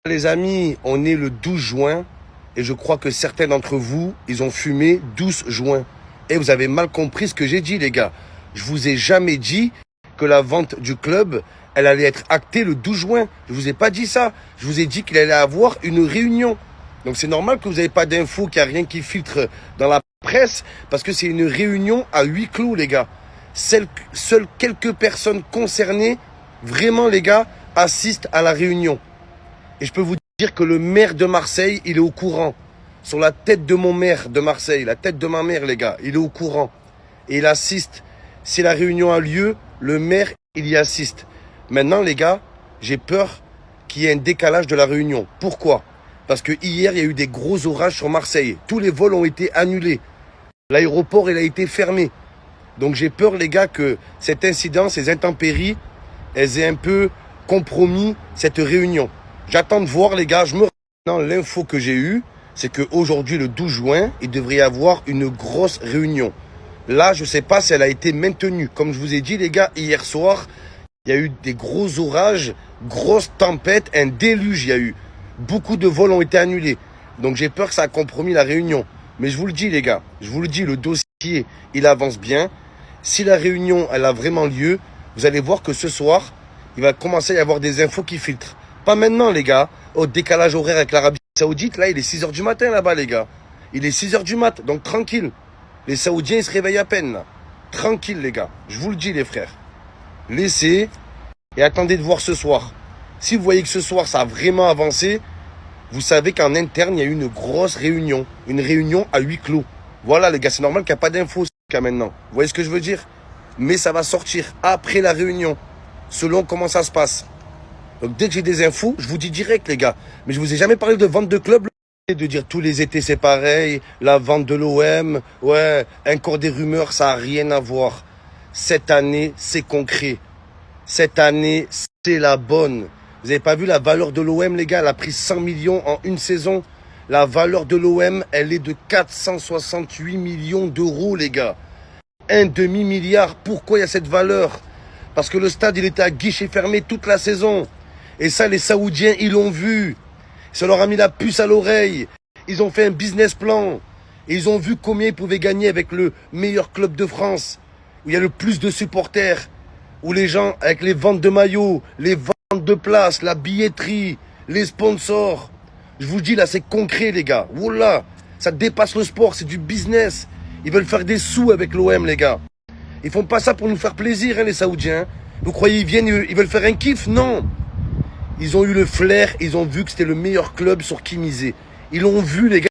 Les amis, on est le 12 juin et je crois que certains d'entre vous, ils ont fumé 12 juin. Et vous avez mal compris ce que j'ai dit, les gars. Je vous ai jamais dit que la vente du club, elle allait être actée le 12 juin. Je vous ai pas dit ça. Je vous ai dit qu'il allait avoir une réunion. Donc c'est normal que vous n'avez pas d'infos, qu'il n'y a rien qui filtre dans la presse, parce que c'est une réunion à huis clos, les gars. Seules quelques personnes concernées, vraiment, les gars, assistent à la réunion. Et je peux vous dire que le maire de Marseille, il est au courant. Sur la tête de mon maire de Marseille, la tête de ma mère, les gars, il est au courant. Et il assiste. Si la réunion a lieu, le maire, il y assiste. Maintenant, les gars, j'ai peur qu'il y ait un décalage de la réunion. Pourquoi ? Parce que hier, il y a eu des gros orages sur Marseille. Tous les vols ont été annulés. L'aéroport, il a été fermé. Donc j'ai peur, les gars, que cet incident, ces intempéries, elles aient un peu compromis cette réunion. J'attends de voir, les gars. L'info que j'ai eue, c'est qu'aujourd'hui, le 12 juin, il devrait y avoir une grosse réunion. Là, je ne sais pas si elle a été maintenue. Comme je vous ai dit, les gars, hier soir, il y a eu des gros orages, grosses tempêtes, un déluge, il y a eu. Beaucoup de vols ont été annulés. Donc j'ai peur que ça a compromis la réunion. Mais je vous le dis, les gars, je vous le dis, le dossier, il avance bien. Si la réunion, elle a vraiment lieu, vous allez voir que ce soir, il va commencer à y avoir des infos qui filtrent. Pas maintenant, les gars. Au décalage horaire avec l'Arabie Saoudite, là, il est 6h du matin, là-bas, les gars. Il est 6h du mat, donc tranquille. Les Saoudiens, ils se réveillent à peine, là. Tranquille, les gars. Je vous le dis, les frères. Laissez et attendez de voir ce soir. Si vous voyez que ce soir, ça a vraiment avancé, vous savez qu'en interne, il y a eu une grosse réunion. Une réunion à huis clos. Voilà, les gars, c'est normal qu'il n'y a pas d'infos jusqu'à maintenant. Vous voyez ce que je veux dire? Mais ça va sortir après la réunion, selon comment ça se passe. Donc dès que j'ai des infos, je vous dis direct, les gars. Mais je vous ai jamais parlé de vente de club. De dire tous les étés c'est pareil, la vente de l'OM, ouais, encore des rumeurs, ça n'a rien à voir. Cette année, c'est concret. Cette année, c'est la bonne. Vous n'avez pas vu la valeur de l'OM, les gars? Elle a pris 100 millions en une saison. La valeur de l'OM, elle est de 468 millions d'euros, les gars. Un demi-milliard. Pourquoi il y a cette valeur? Parce que le stade, il était à guichet fermé toute la saison. Et ça, les Saoudiens, ils l'ont vu. Ça leur a mis la puce à l'oreille. Ils ont fait un business plan. Et ils ont vu combien ils pouvaient gagner avec le meilleur club de France. Où il y a le plus de supporters. Où les gens, avec les ventes de maillots, les ventes de places, la billetterie, les sponsors. Je vous dis là, c'est concret, les gars. Wallah, ça dépasse le sport, c'est du business. Ils veulent faire des sous avec l'OM, les gars. Ils font pas ça pour nous faire plaisir, hein, les Saoudiens. Vous croyez ils viennent, ils veulent faire un kiff? Non. Ils ont eu le flair, ils ont vu que c'était le meilleur club sur qui miser. Ils l'ont vu, les gars.